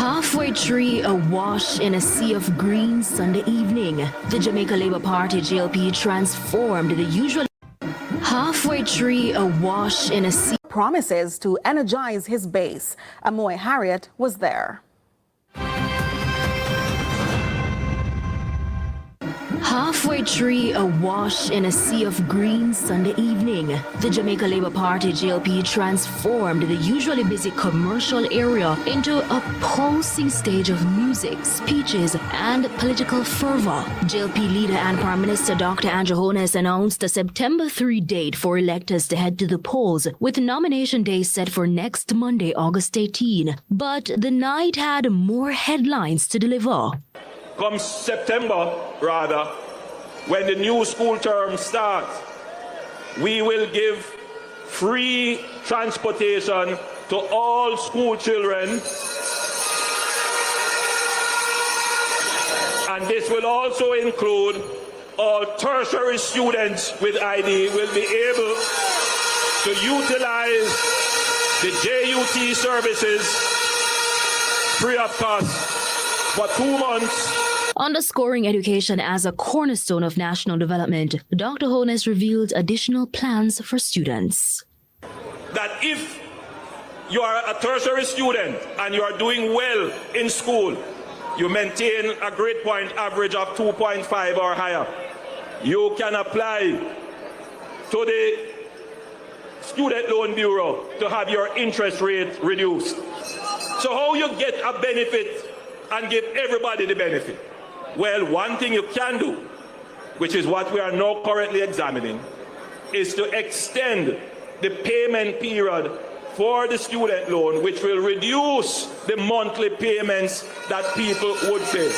Halfway tree awash in a sea of green Sunday evening. The Jamaica Labour Party JLP transformed the usual halfway tree awash in a sea. Promises to energize his base. Amoy Harriet was there. Halfway tree awash in a sea of green Sunday evening. The Jamaica Labour Party JLP transformed the usually busy commercial area into a pulsing stage of music, speeches, and political fervor. JLP leader and Prime Minister Dr. Holness announced a September 3 date for electors to head to the polls, with nomination day set for next Monday, August 18. But the night had more headlines to deliver. Come September, rather, when the new school term starts, we will give free transportation to all school children. And this will also include all tertiary students with ID will be able to utilize the JUT services free of cost for 2 months. Underscoring education as a cornerstone of national development, Dr. Holness revealed additional plans for students. That if you are a tertiary student and you are doing well in school, you maintain a grade point average of 2.5 or higher, you can apply to the Student Loan Bureau to have your interest rate reduced. So how you get a benefit and give everybody the benefit? Well, one thing you can do, which is what we are now currently examining, is to extend the payment period for the student loan, which will reduce the monthly payments that people would pay.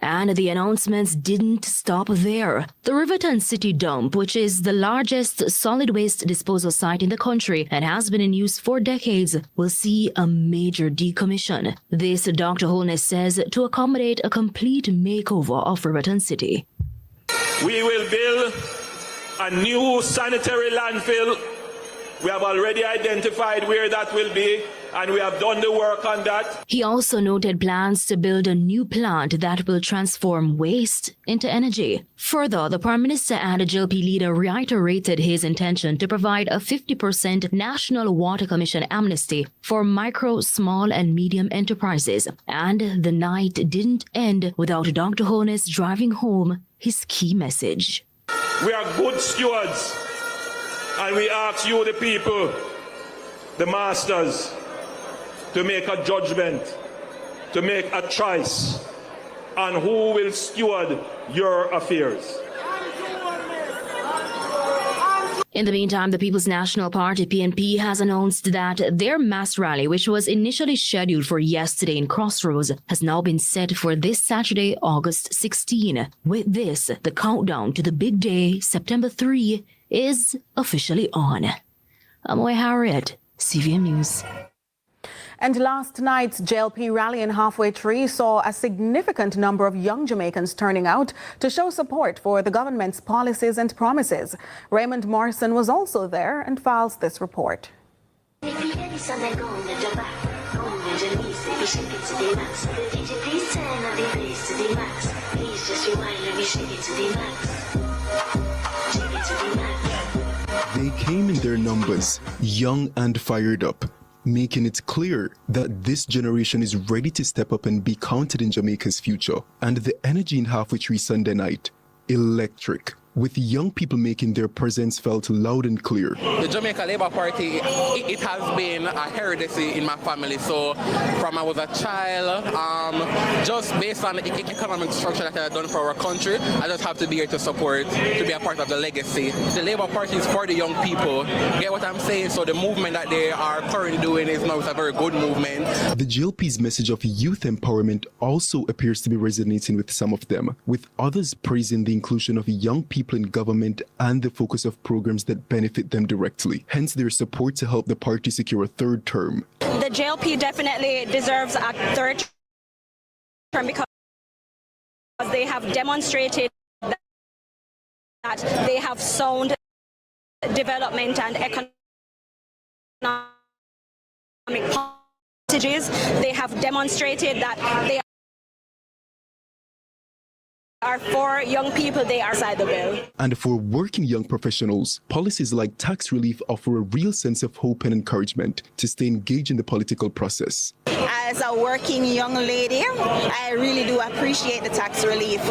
And the announcements didn't stop there. The Riverton City Dump, which is the largest solid waste disposal site in the country and has been in use for decades, will see a major decommission. This, Dr. Holness says, to accommodate a complete makeover of Riverton City. We will build a new sanitary landfill. We have already identified where that will be, and we have done the work on that. He also noted plans to build a new plant that will transform waste into energy. Further, the Prime Minister and JLP leader reiterated his intention to provide a 50% National Water Commission amnesty for micro, small and medium enterprises. And the night didn't end without Dr. Holness driving home his key message. We are good stewards, and we ask you, the people, the masters, to make a judgment, to make a choice on who will steward your affairs. In the meantime, the People's National Party, PNP, has announced that their mass rally, which was initially scheduled for yesterday in Crossroads, has now been set for this Saturday, August 16. With this, the countdown to the big day, September 3, is officially on. Amoy Harriet, CVM News. And last night's JLP rally in Halfway Tree saw a significant number of young Jamaicans turning out to show support for the government's policies and promises. Raymond Morrison was also there and files this report. They came in their numbers, young and fired up, making it clear that this generation is ready to step up and be counted in Jamaica's future. And the energy in Halfway Tree Sunday night, electric, with young people making their presence felt loud and clear. The Jamaica Labour Party, it has been a heredity in my family. So from I was a child, just based on the economic structure that I have done for our country, I just have to be here to support, to be a part of the legacy. The Labour Party is for the young people. Get what I'm saying? So the movement that they are currently doing is now a very good movement. The JLP's message of youth empowerment also appears to be resonating with some of them, with others praising the inclusion of young people in government and the focus of programs that benefit them directly. Hence their support to help the party secure a third term. The JLP definitely deserves a third term because they have demonstrated that they have sound development and economic policy refugees. They have demonstrated that they are for young people, they are outside the bill. And for working young professionals, policies like tax relief offer a real sense of hope and encouragement to stay engaged in the political process. As a working young lady, I really do appreciate the tax relief.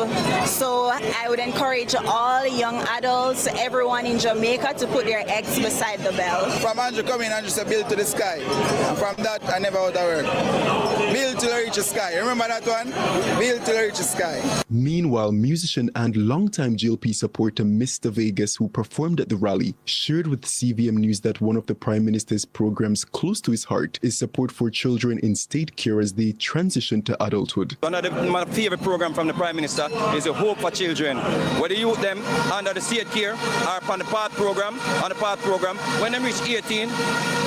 So I would encourage all young adults, everyone in Jamaica, to put their eggs beside the bell. From Andrew coming, Andrew said build to the sky. And from that, I never out of work. Build to the reach the sky. Remember that one? Build to the reach the sky. Meanwhile, musician and longtime JLP supporter Mr. Vegas, who performed at the rally, shared with CVM News that one of the Prime Minister's programs close to his heart is support for children in state care as they transition to adulthood. One of my favorite program from the Prime Minister is the Hope for Children, where the youth them under the state care are on the PATH program. When they reach 18,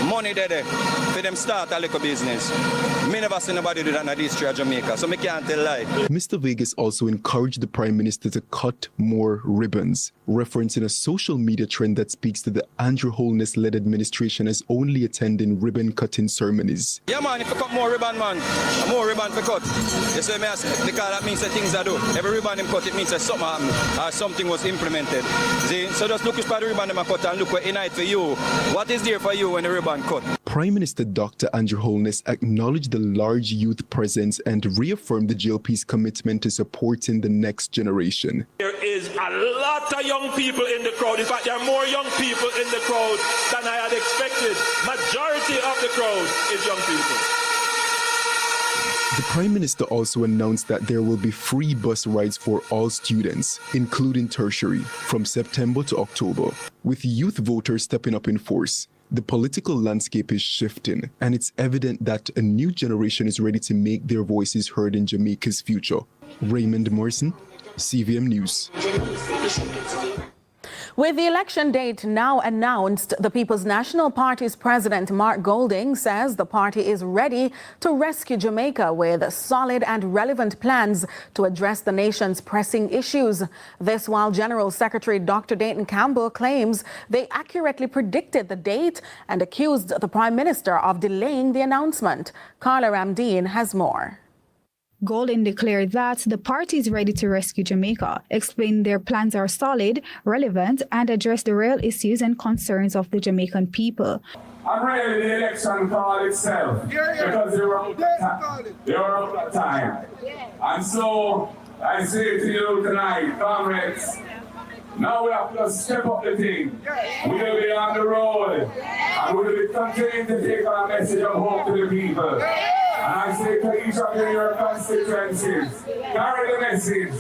money there for them start a little business. Me never see nobody do that in this of Jamaica, so me can't tell lie. Mr. Vegas also encouraged the Prime Minister to cut more ribbons, referencing a social media trend that speaks to the Andrew Holness-led administration as only attending ribbon-cutting ceremonies. Yeah man, if you cut more ribbon man, more ribbon for cut. You see me ask, because that means that things are done. Every ribbon them cut, it means that something happened or something was implemented. See? So just look for the ribbon them cut and look what it for you. What is there for you when the ribbon cut? Prime Minister Dr. Andrew Holness acknowledged the large youth presence and reaffirmed the JLP's commitment to supporting the next generation. There is a lot of young people in the crowd. In fact, there are more young people in the crowd than I had expected. Majority of the crowd is young people. The Prime Minister also announced that there will be free bus rides for all students, including tertiary, from September to October. With youth voters stepping up in force, the political landscape is shifting, and it's evident that a new generation is ready to make their voices heard in Jamaica's future. Raymond Morrison, CVM News. With the election date now announced, the People's National Party's president, Mark Golding, says the party is ready to rescue Jamaica with solid and relevant plans to address the nation's pressing issues. This while General Secretary Dr. Dayton Campbell claims they accurately predicted the date and accused the Prime Minister of delaying the announcement. Carla Ramdeen has more. Golding declared that the party is ready to rescue Jamaica, explained their plans are solid, relevant, and address the real issues and concerns of the Jamaican people. I'm ready for the election call itself because they were out of time. And so I say to you tonight, comrades, now we have to step up the thing. We will be on the road and we will be continuing to take our message of hope to the people. And I say to each of your constituencies, carry the message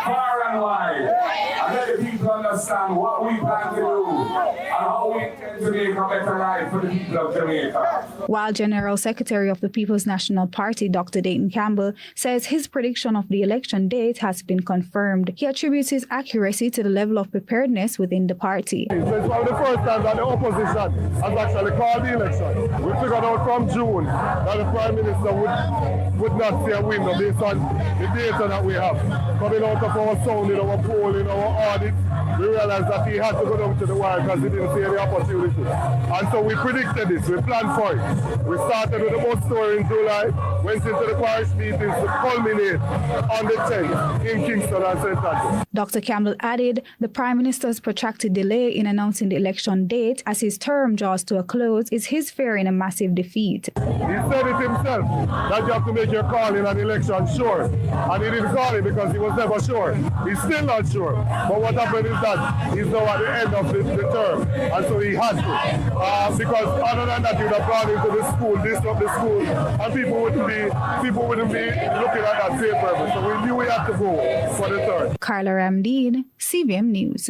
far and wide, and let the people understand what we plan to do and how we intend to make a better life for the people of Jamaica. While General Secretary of the People's National Party, Dr. Dayton Campbell, says his prediction of the election date has been confirmed, he attributes his accuracy to the level of preparedness within the party. It's one of the first time that the opposition has actually called the election. We figured out from June that the Prime Minister would not see a window based on the data that we have. Coming out of our sounding, our polling, our audit, we realized that he had to go down to the wire because he didn't see any opportunity. And so we predicted this, we planned for it. We started with the bus tour in July, went into the parish meetings to culminate on the 10th in Kingston and St. Andrews. Dr. Campbell added the Prime Minister's protracted delay in announcing the election date as his term draws to a close is his fear in a massive defeat. He said it himself, that you have to make your call in an election sure. And he didn't call it because he was never sure. He's still not sure. But what happened is that he's now at the end of the term. And so he has to. Because other than that, he would have gone into the school, disrupt the school, and people wouldn't be looking at that same purpose. So we knew we had to go for the term. Carla Ramdeen, CVM News.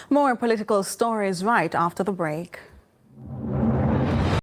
More political stories right after the break.